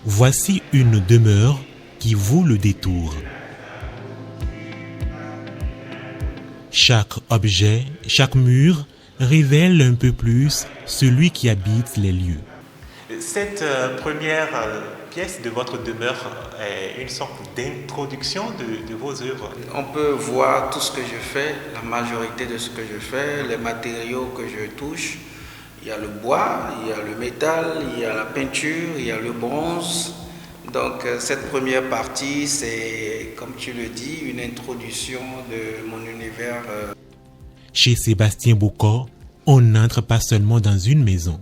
Voici une demeure qui vaut le détour. Chaque objet, chaque mur révèle un peu plus celui qui habite les lieux. Cette première pièce de votre demeure est une sorte d'introduction de vos œuvres. On peut voir tout ce que je fais, la majorité de ce que je fais, les matériaux que je touche. Il y a le bois, il y a le métal, il y a la peinture, il y a le bronze. Donc cette première partie, c'est, comme tu le dis, une introduction de mon univers. Chez Sébastien Bocor, on n'entre pas seulement dans une maison.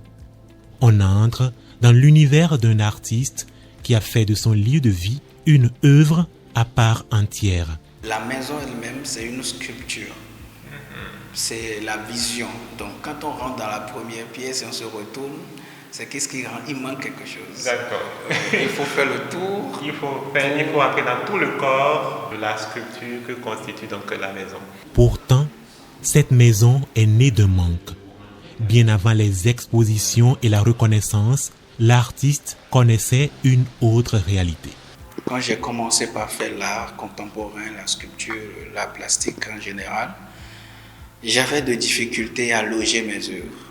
On entre dans l'univers d'un artiste qui a fait de son lieu de vie une œuvre à part entière. La maison elle-même, c'est une sculpture. C'est la vision. Donc quand on rentre dans la première pièce et on se retourne, c'est qu'est-ce qui rend, il manque quelque chose. D'accord. Il faut faire le tour. Il faut entrer dans tout le corps de la sculpture que constitue donc la maison. Pourtant, cette maison est née d'un manque. Bien avant les expositions et la reconnaissance, l'artiste connaissait une autre réalité. Quand j'ai commencé par faire l'art contemporain, la sculpture, l'art plastique en général, j'avais des difficultés à loger mes œuvres.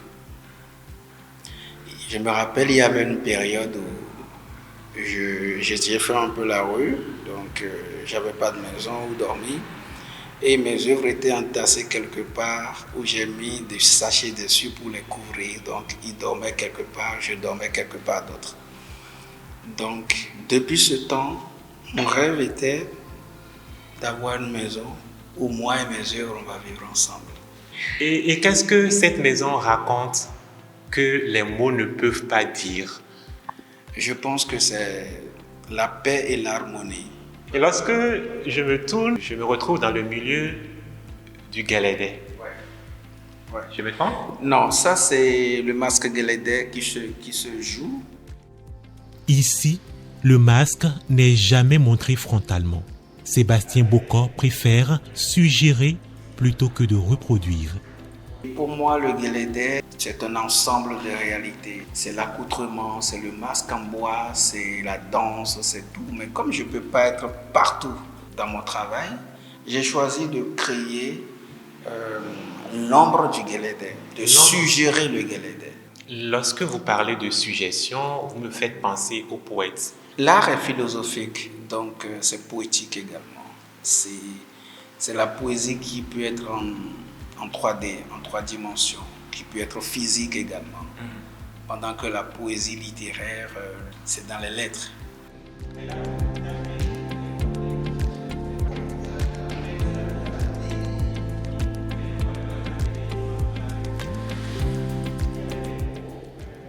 Je me rappelle, il y avait une période où j'ai fait un peu la rue, donc j'avais pas de maison où dormir. Et mes œuvres étaient entassées quelque part où j'ai mis des sachets dessus pour les couvrir. Donc ils dormaient quelque part, je dormais quelque part d'autre. Donc depuis ce temps, mon rêve était d'avoir une maison où moi et mes œuvres, on va vivre ensemble. Et qu'est-ce que cette maison raconte que les mots ne peuvent pas dire? Je pense que c'est la paix et l'harmonie. Et lorsque je me tourne, je me retrouve dans le milieu du Galédé. Ouais. Je me trompe? Non, ça c'est le masque Galédé qui se joue. Ici, le masque n'est jamais montré frontalement. Sébastien Bocor préfère suggérer plutôt que de reproduire. Pour moi, le Galédé, c'est un ensemble de réalités. C'est l'accoutrement, c'est le masque en bois, c'est la danse, c'est tout. Mais comme je ne peux pas être partout dans mon travail, j'ai choisi de créer l'ombre du Galédé, de suggérer le Galédé. Lorsque vous parlez de suggestion, vous me faites penser aux poètes. L'art est philosophique, donc c'est poétique également. C'est la poésie qui peut être en 3D, en 3 dimensions, qui peut être physique également. Pendant que la poésie littéraire, c'est dans les lettres.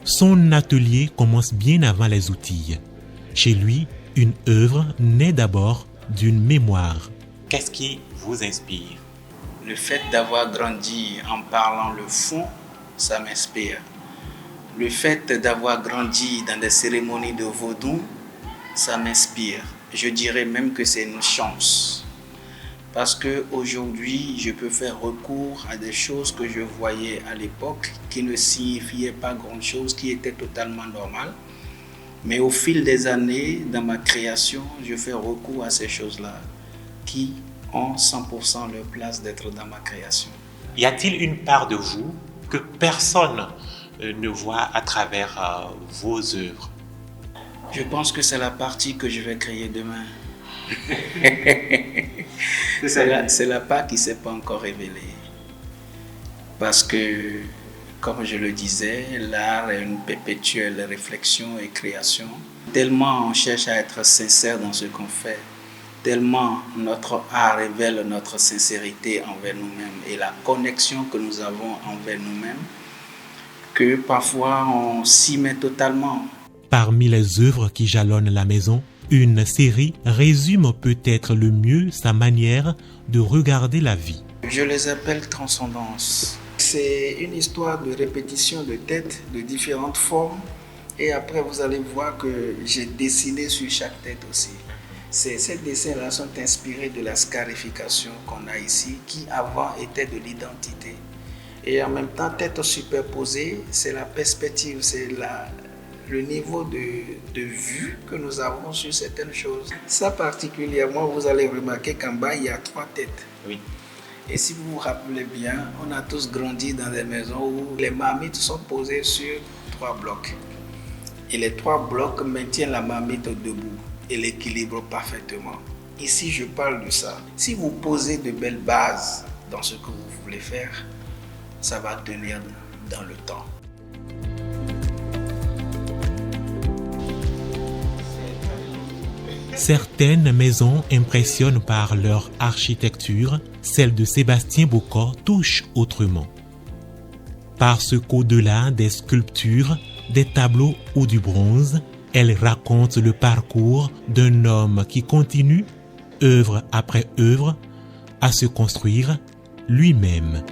Son atelier commence bien avant les outils. Chez lui, une œuvre naît d'abord d'une mémoire. Qu'est-ce qui vous inspire? Le fait d'avoir grandi en parlant le fond, ça m'inspire. Le fait d'avoir grandi dans des cérémonies de vaudou, ça m'inspire. Je dirais même que c'est une chance. Parce qu'aujourd'hui, je peux faire recours à des choses que je voyais à l'époque qui ne signifiaient pas grand-chose, qui étaient totalement normales. Mais au fil des années, dans ma création, je fais recours à ces choses-là qui ont 100% leur place d'être dans ma création. Y a-t-il une part de vous que personne ne voit à travers vos œuvres? Je pense que c'est la partie que je vais créer demain. C'est la part qui ne s'est pas encore révélée. Parce que, comme je le disais, l'art est une perpétuelle réflexion et création. Tellement on cherche à être sincère dans ce qu'on fait, tellement notre art révèle notre sincérité envers nous-mêmes et la connexion que nous avons envers nous-mêmes, que parfois on s'y met totalement. Parmi les œuvres qui jalonnent la maison, une série résume peut-être le mieux sa manière de regarder la vie. Je les appelle transcendance. C'est une histoire de répétition de têtes de différentes formes et après vous allez voir que j'ai dessiné sur chaque tête aussi. Ces dessins-là sont inspirés de la scarification qu'on a ici qui avant était de l'identité. Et en même temps, tête superposée, c'est la perspective, c'est le niveau de vue que nous avons sur certaines choses. Ça particulièrement, vous allez remarquer qu'en bas, il y a 3 têtes. Oui. Et si vous vous rappelez bien, on a tous grandi dans des maisons où les marmites sont posées sur 3 blocs. Et les 3 blocs maintiennent la marmite debout et l'équilibrent parfaitement. Ici, je parle de ça. Si vous posez de belles bases dans ce que vous voulez faire, ça va tenir dans le temps. Certaines maisons impressionnent par leur architecture, celle de Sébastien Bocor touche autrement. Parce qu'au-delà des sculptures, des tableaux ou du bronze, elle raconte le parcours d'un homme qui continue, œuvre après œuvre, à se construire lui-même.